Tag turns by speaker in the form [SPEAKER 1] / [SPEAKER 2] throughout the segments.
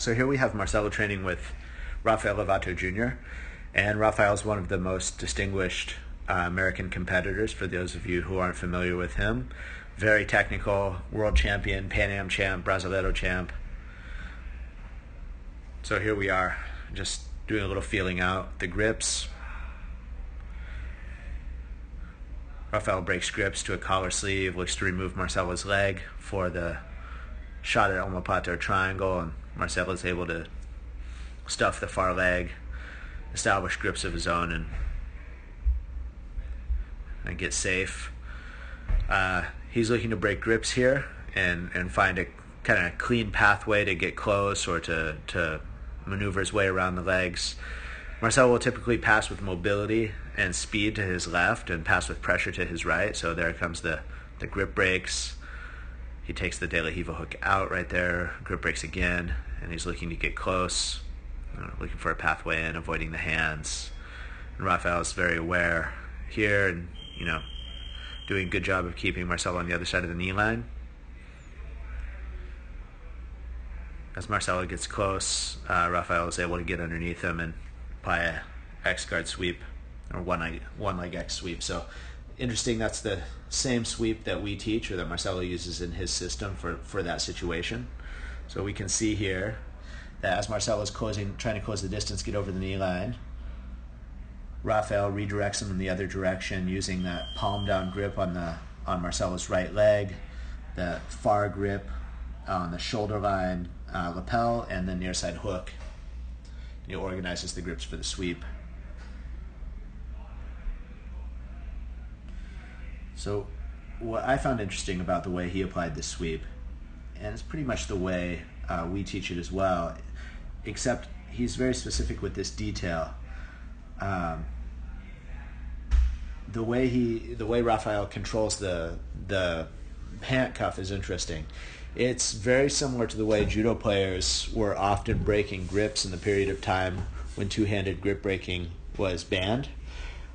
[SPEAKER 1] So here we have Marcelo training with Rafael Lovato Junior, and Rafael is one of the most distinguished American competitors, for those of you who aren't familiar with him. Very technical, world champion, Pan Am champ, Brasileiro champ. So here we are, just doing a little feeling out the grips. Rafael breaks grips to a collar sleeve, looks to remove Marcelo's leg for the shot at omoplata or triangle, and Marcelo is able to stuff the far leg, establish grips of his own, and get safe. He's looking to break grips here and find a kind of clean pathway to get close or to maneuver his way around the legs. Marcelo will typically pass with mobility and speed to his left and pass with pressure to his right. So there comes the grip breaks. He takes the De La Riva hook out right there, grip breaks again, and he's looking to get close, looking for a pathway in, avoiding the hands. And Rafael is very aware here and, doing a good job of keeping Marcelo on the other side of the knee line. As Marcelo gets close, Rafael is able to get underneath him and apply a X guard sweep, or one leg X sweep. So interesting, that's the same sweep that we teach, or that Marcelo uses in his system for that situation. So we can see here that as Marcelo is trying to close the distance, get over the knee line, Rafael redirects him in the other direction using that palm down grip on Marcelo's right leg, the far grip on the shoulder line lapel, and the near side hook. He organizes the grips for the sweep. So what I found interesting about the way he applied the sweep, and it's pretty much the way we teach it as well, except he's very specific with this detail. The way Rafael controls the pant cuff is interesting. It's very similar to the way judo players were often breaking grips in the period of time when two-handed grip breaking was banned.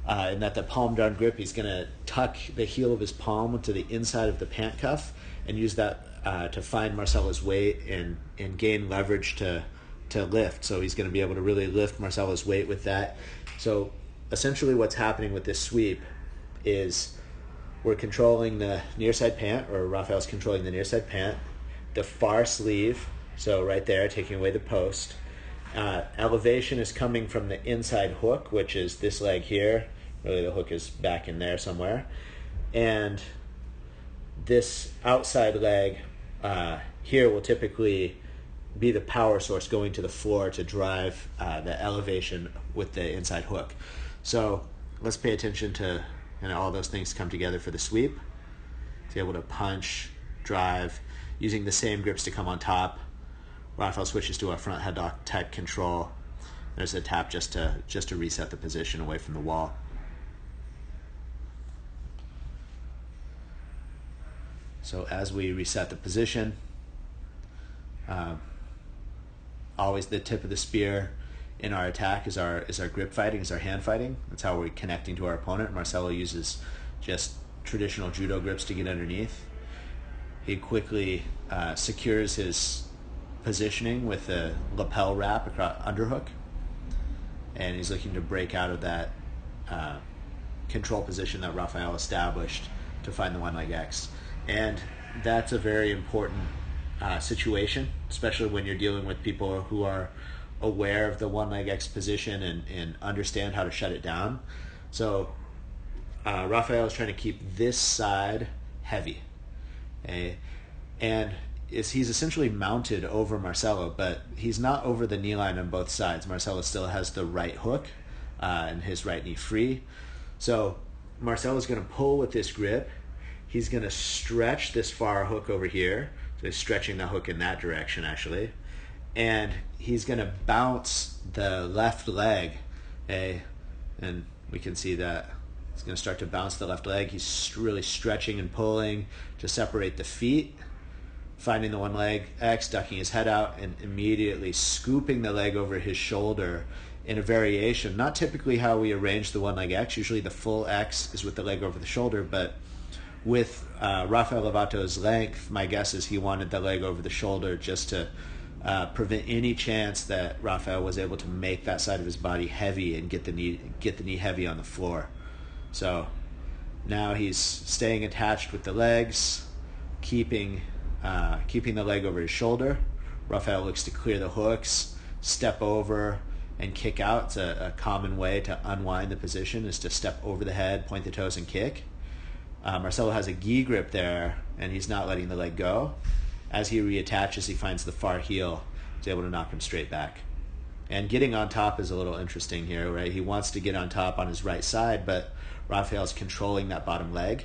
[SPEAKER 1] And that the palm down grip, he's going to tuck the heel of his palm into the inside of the pant cuff and use that to find Marcelo's weight and gain leverage to lift. So he's going to be able to really lift Marcelo's weight with that. So essentially what's happening with this sweep is we're controlling the near side pant, or Rafael's controlling the near side pant, the far sleeve, so right there, taking away the post. Elevation is coming from the inside hook, which is this leg here. Really the hook is back in there somewhere. And this outside leg here will typically be the power source going to the floor to drive the elevation with the inside hook. So let's pay attention to all those things come together for the sweep. To be able to punch, drive, using the same grips to come on top. Rafael switches to a front headlock tech control. There's a tap just to reset the position away from the wall. So as we reset the position, always the tip of the spear in our attack is our grip fighting, is our hand fighting. That's how we're connecting to our opponent. Marcelo uses just traditional judo grips to get underneath. He quickly secures his positioning with a lapel wrap across underhook, and he's looking to break out of that control position that Rafael established to find the one leg X. And that's a very important situation, especially when you're dealing with people who are aware of the one leg X position and understand how to shut it down. So Rafael is trying to keep this side heavy, okay? And he's essentially mounted over Marcelo, but he's not over the knee line on both sides. Marcelo still has the right hook and his right knee free. So Marcelo's going to pull with this grip. He's going to stretch this far hook over here. So he's stretching the hook in that direction, actually. And he's going to bounce the left leg. Okay? And we can see that he's going to start to bounce the left leg. He's really stretching and pulling to separate the feet, finding the one leg X, ducking his head out, and immediately scooping the leg over his shoulder in a variation. Not typically how we arrange the one leg X. Usually the full X is with the leg over the shoulder, but with Rafael Lovato's length, my guess is he wanted the leg over the shoulder just to prevent any chance that Rafael was able to make that side of his body heavy and get the knee heavy on the floor. So now he's staying attached with the legs, keeping the leg over his shoulder. Rafael looks to clear the hooks, step over, and kick out. It's a common way to unwind the position, is to step over the head, point the toes, and kick. Marcelo has a gi grip there, and he's not letting the leg go. As he reattaches, he finds the far heel. He's able to knock him straight back. And getting on top is a little interesting here, right? He wants to get on top on his right side, but Rafael's controlling that bottom leg.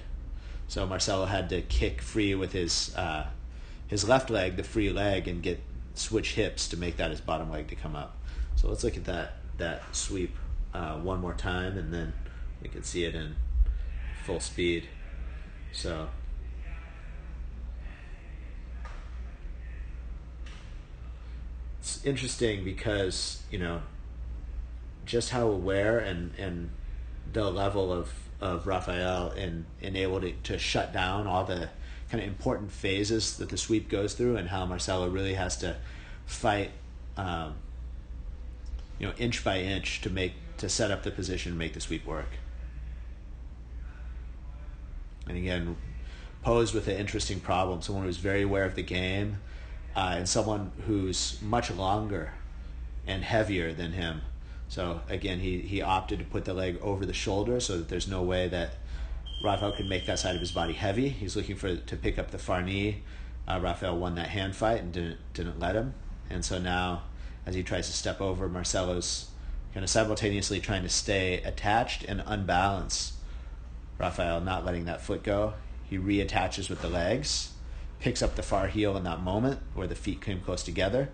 [SPEAKER 1] So Marcelo had to kick free with his left leg, the free leg, and switch hips to make that his bottom leg to come up. So let's look at that sweep one more time, and then we can see it in full speed. So it's interesting because, just how aware and the level of Rafael and able to shut down all the kind of important phases that the sweep goes through, and how Marcelo really has to fight inch by inch to set up the position and make the sweep work. And again, posed with an interesting problem, someone who's very aware of the game, and someone who's much longer and heavier than him. So again, he opted to put the leg over the shoulder so that there's no way that Rafael could make that side of his body heavy. He's looking to pick up the far knee. Rafael won that hand fight and didn't let him. And so now, as he tries to step over, Marcelo's kind of simultaneously trying to stay attached and unbalance Rafael, not letting that foot go. He reattaches with the legs, picks up the far heel in that moment where the feet came close together,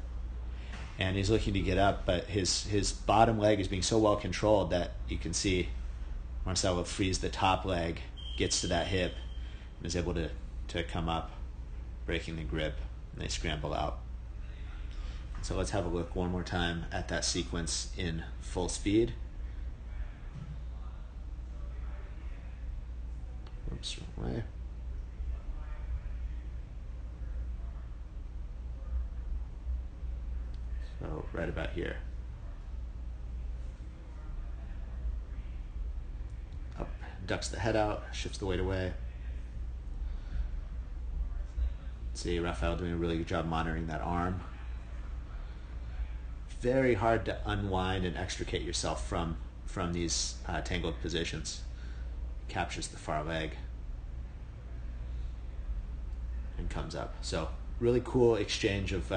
[SPEAKER 1] and he's looking to get up, but his bottom leg is being so well controlled that you can see Marcelo frees the top leg, gets to that hip, and is able to come up, breaking the grip, and they scramble out. So let's have a look one more time at that sequence in full speed. Oops, wrong way. So right about here. Up, ducks the head out, shifts the weight away. See Rafael doing a really good job monitoring that arm. Very hard to unwind and extricate yourself from these tangled positions. Captures the far leg and comes up. So really cool exchange of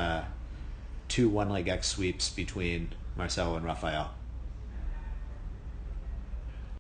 [SPEAKER 1] two one-leg X sweeps between Marcelo and Rafael.